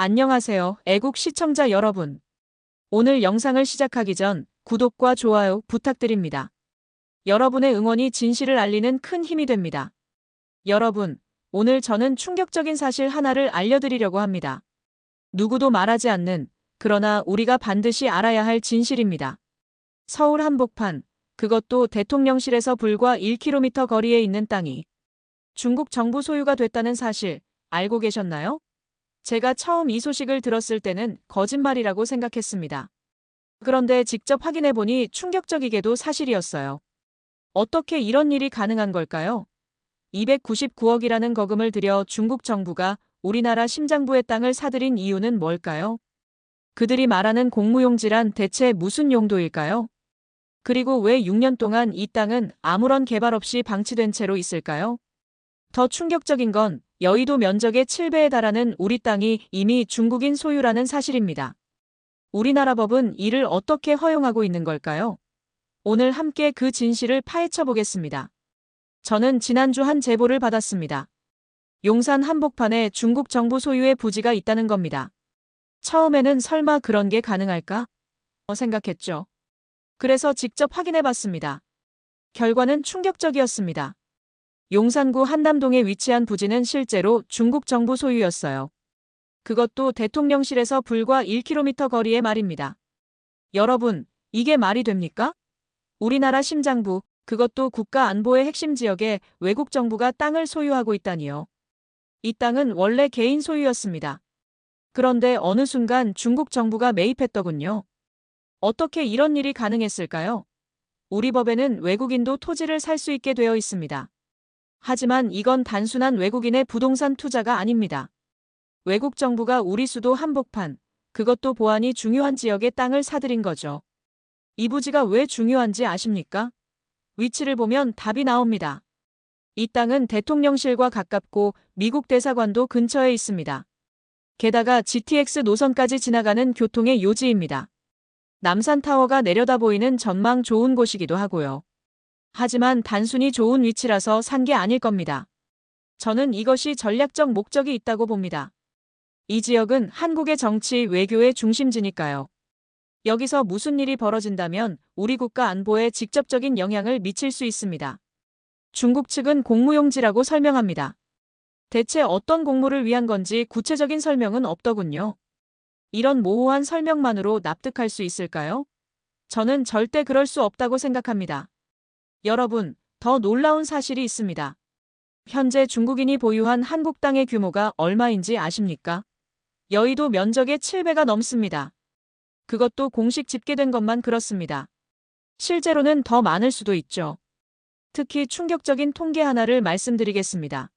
안녕하세요, 애국 시청자 여러분. 오늘 영상을 시작하기 전 구독과 좋아요 부탁드립니다. 여러분의 응원이 진실을 알리는 큰 힘이 됩니다. 여러분, 오늘 저는 충격적인 사실 하나를 알려드리려고 합니다. 누구도 말하지 않는, 그러나 우리가 반드시 알아야 할 진실입니다. 서울 한복판, 그것도 대통령실에서 불과 1km 거리에 있는 땅이 중국 정부 소유가 됐다는 사실 알고 계셨나요? 제가 처음 이 소식을 들었을 때는 거짓말이라고 생각했습니다. 그런데 직접 확인해보니 충격적이게도 사실이었어요. 어떻게 이런 일이 가능한 걸까요? 299억이라는 거금을 들여 중국 정부가 우리나라 심장부의 땅을 사들인 이유는 뭘까요? 그들이 말하는 공무용지란 대체 무슨 용도일까요? 그리고 왜 6년 동안 이 땅은 아무런 개발 없이 방치된 채로 있을까요? 더 충격적인 건 여의도 면적의 7배에 달하는 우리 땅이 이미 중국인 소유라는 사실입니다. 우리나라 법은 이를 어떻게 허용하고 있는 걸까요? 오늘 함께 그 진실을 파헤쳐 보겠습니다. 저는 지난주 한 제보를 받았습니다. 용산 한복판에 중국 정부 소유의 부지가 있다는 겁니다. 처음에는 설마 그런 게 가능할까? 생각했죠. 그래서 직접 확인해 봤습니다. 결과는 충격적이었습니다. 용산구 한남동에 위치한 부지는 실제로 중국 정부 소유였어요. 그것도 대통령실에서 불과 1km 거리에 말입니다. 여러분, 이게 말이 됩니까? 우리나라 심장부, 그것도 국가 안보의 핵심 지역에 외국 정부가 땅을 소유하고 있다니요. 이 땅은 원래 개인 소유였습니다. 그런데 어느 순간 중국 정부가 매입했더군요. 어떻게 이런 일이 가능했을까요? 우리 법에는 외국인도 토지를 살 수 있게 되어 있습니다. 하지만 이건 단순한 외국인의 부동산 투자가 아닙니다. 외국 정부가 우리 수도 한복판, 그것도 보안이 중요한 지역의 땅을 사들인 거죠. 이 부지가 왜 중요한지 아십니까? 위치를 보면 답이 나옵니다. 이 땅은 대통령실과 가깝고 미국 대사관도 근처에 있습니다. 게다가 GTX 노선까지 지나가는 교통의 요지입니다. 남산타워가 내려다 보이는 전망 좋은 곳이기도 하고요. 하지만 단순히 좋은 위치라서 산 게 아닐 겁니다. 저는 이것이 전략적 목적이 있다고 봅니다. 이 지역은 한국의 정치, 외교의 중심지니까요. 여기서 무슨 일이 벌어진다면 우리 국가 안보에 직접적인 영향을 미칠 수 있습니다. 중국 측은 공무용지라고 설명합니다. 대체 어떤 공무를 위한 건지 구체적인 설명은 없더군요. 이런 모호한 설명만으로 납득할 수 있을까요? 저는 절대 그럴 수 없다고 생각합니다. 여러분, 더 놀라운 사실이 있습니다. 현재 중국인이 보유한 한국 땅의 규모가 얼마인지 아십니까? 여의도 면적의 7배가 넘습니다. 그것도 공식 집계된 것만 그렇습니다. 실제로는 더 많을 수도 있죠. 특히 충격적인 통계 하나를 말씀드리겠습니다.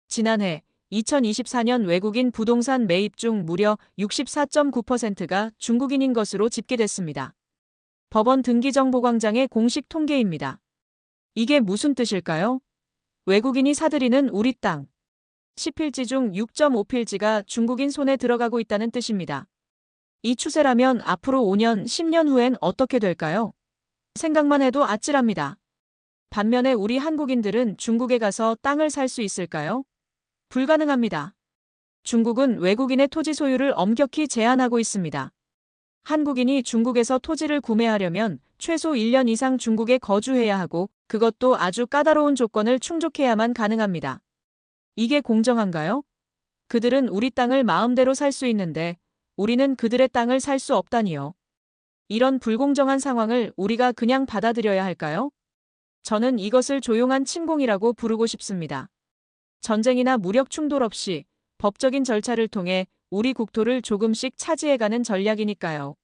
지난해 2024년 외국인 부동산 매입 중 무려 64.9%가 중국인인 것으로 집계됐습니다. 법원 등기정보광장의 공식 통계입니다. 이게 무슨 뜻일까요? 외국인이 사들이는 우리 땅. 10필지 중 6.5필지가 중국인 손에 들어가고 있다는 뜻입니다. 이 추세라면 앞으로 5년, 10년 후엔 어떻게 될까요? 생각만 해도 아찔합니다. 반면에 우리 한국인들은 중국에 가서 땅을 살 수 있을까요? 불가능합니다. 중국은 외국인의 토지 소유를 엄격히 제한하고 있습니다. 한국인이 중국에서 토지를 구매하려면 최소 1년 이상 중국에 거주해야 하고 그것도 아주 까다로운 조건을 충족해야만 가능합니다. 이게 공정한가요? 그들은 우리 땅을 마음대로 살 수 있는데 우리는 그들의 땅을 살 수 없다니요. 이런 불공정한 상황을 우리가 그냥 받아들여야 할까요? 저는 이것을 조용한 침공이라고 부르고 싶습니다. 전쟁이나 무력 충돌 없이 법적인 절차를 통해 우리 국토를 조금씩 차지해가는 전략이니까요.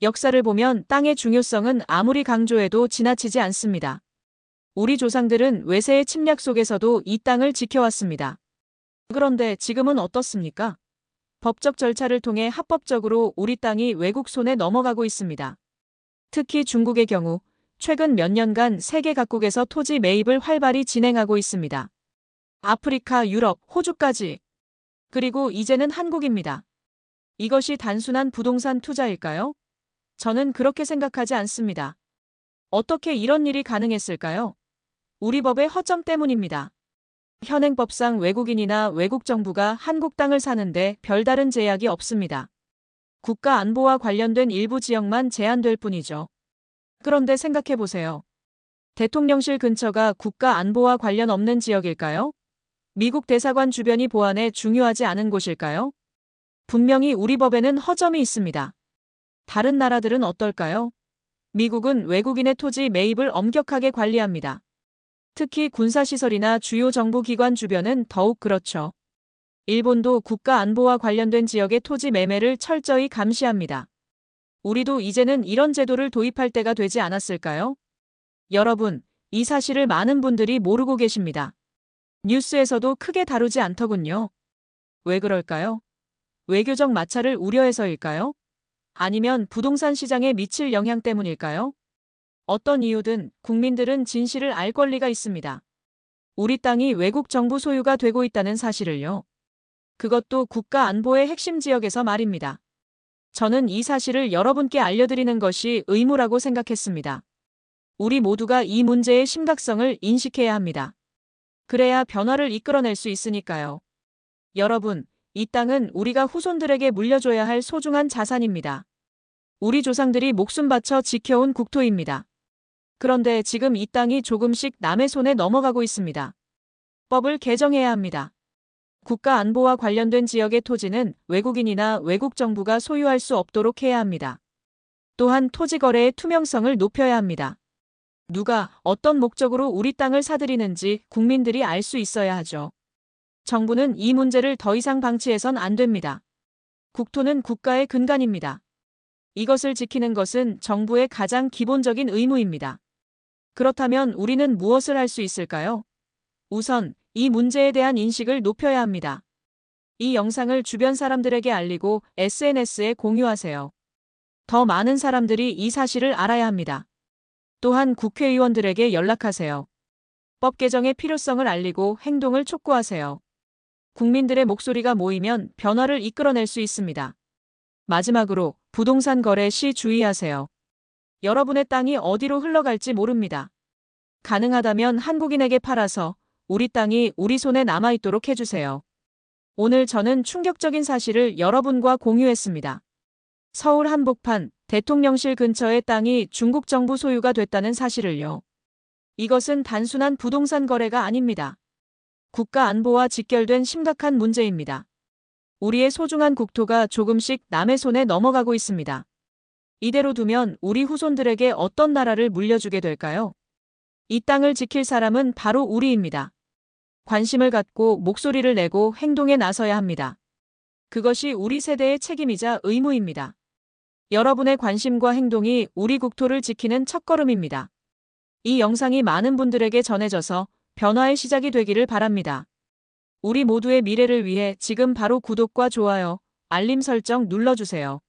역사를 보면 땅의 중요성은 아무리 강조해도 지나치지 않습니다. 우리 조상들은 외세의 침략 속에서도 이 땅을 지켜왔습니다. 그런데 지금은 어떻습니까? 법적 절차를 통해 합법적으로 우리 땅이 외국 손에 넘어가고 있습니다. 특히 중국의 경우 최근 몇 년간 세계 각국에서 토지 매입을 활발히 진행하고 있습니다. 아프리카, 유럽, 호주까지. 그리고 이제는 한국입니다. 이것이 단순한 부동산 투자일까요? 저는 그렇게 생각하지 않습니다. 어떻게 이런 일이 가능했을까요? 우리 법의 허점 때문입니다. 현행법상 외국인이나 외국 정부가 한국 땅을 사는데 별다른 제약이 없습니다. 국가 안보와 관련된 일부 지역만 제한될 뿐이죠. 그런데 생각해 보세요. 대통령실 근처가 국가 안보와 관련 없는 지역일까요? 미국 대사관 주변이 보안에 중요하지 않은 곳일까요? 분명히 우리 법에는 허점이 있습니다. 다른 나라들은 어떨까요? 미국은 외국인의 토지 매입을 엄격하게 관리합니다. 특히 군사시설이나 주요 정부기관 주변은 더욱 그렇죠. 일본도 국가 안보와 관련된 지역의 토지 매매를 철저히 감시합니다. 우리도 이제는 이런 제도를 도입할 때가 되지 않았을까요? 여러분, 이 사실을 많은 분들이 모르고 계십니다. 뉴스에서도 크게 다루지 않더군요. 왜 그럴까요? 외교적 마찰을 우려해서일까요? 아니면 부동산 시장에 미칠 영향 때문일까요? 어떤 이유든 국민들은 진실을 알 권리가 있습니다. 우리 땅이 외국 정부 소유가 되고 있다는 사실을요. 그것도 국가 안보의 핵심 지역에서 말입니다. 저는 이 사실을 여러분께 알려드리는 것이 의무라고 생각했습니다. 우리 모두가 이 문제의 심각성을 인식해야 합니다. 그래야 변화를 이끌어낼 수 있으니까요. 여러분, 이 땅은 우리가 후손들에게 물려줘야 할 소중한 자산입니다. 우리 조상들이 목숨 바쳐 지켜온 국토입니다. 그런데 지금 이 땅이 조금씩 남의 손에 넘어가고 있습니다. 법을 개정해야 합니다. 국가 안보와 관련된 지역의 토지는 외국인이나 외국 정부가 소유할 수 없도록 해야 합니다. 또한 토지 거래의 투명성을 높여야 합니다. 누가 어떤 목적으로 우리 땅을 사들이는지 국민들이 알 수 있어야 하죠. 정부는 이 문제를 더 이상 방치해선 안 됩니다. 국토는 국가의 근간입니다. 이것을 지키는 것은 정부의 가장 기본적인 의무입니다. 그렇다면 우리는 무엇을 할 수 있을까요? 우선 이 문제에 대한 인식을 높여야 합니다. 이 영상을 주변 사람들에게 알리고 SNS에 공유하세요. 더 많은 사람들이 이 사실을 알아야 합니다. 또한 국회의원들에게 연락하세요. 법 개정의 필요성을 알리고 행동을 촉구하세요. 국민들의 목소리가 모이면 변화를 이끌어낼 수 있습니다. 마지막으로 부동산 거래 시 주의하세요. 여러분의 땅이 어디로 흘러갈지 모릅니다. 가능하다면 한국인에게 팔아서 우리 땅이 우리 손에 남아있도록 해주세요. 오늘 저는 충격적인 사실을 여러분과 공유했습니다. 서울 한복판 대통령실 근처의 땅이 중국 정부 소유가 됐다는 사실을요. 이것은 단순한 부동산 거래가 아닙니다. 국가 안보와 직결된 심각한 문제입니다. 우리의 소중한 국토가 조금씩 남의 손에 넘어가고 있습니다. 이대로 두면 우리 후손들에게 어떤 나라를 물려주게 될까요? 이 땅을 지킬 사람은 바로 우리입니다. 관심을 갖고 목소리를 내고 행동에 나서야 합니다. 그것이 우리 세대의 책임이자 의무입니다. 여러분의 관심과 행동이 우리 국토를 지키는 첫걸음입니다. 이 영상이 많은 분들에게 전해져서 변화의 시작이 되기를 바랍니다. 우리 모두의 미래를 위해 지금 바로 구독과 좋아요, 알림 설정 눌러주세요.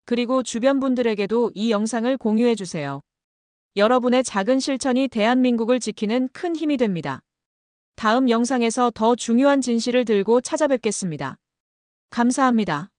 그리고 주변 분들에게도 이 영상을 공유해주세요. 여러분의 작은 실천이 대한민국을 지키는 큰 힘이 됩니다. 다음 영상에서 더 중요한 진실을 들고 찾아뵙겠습니다. 감사합니다.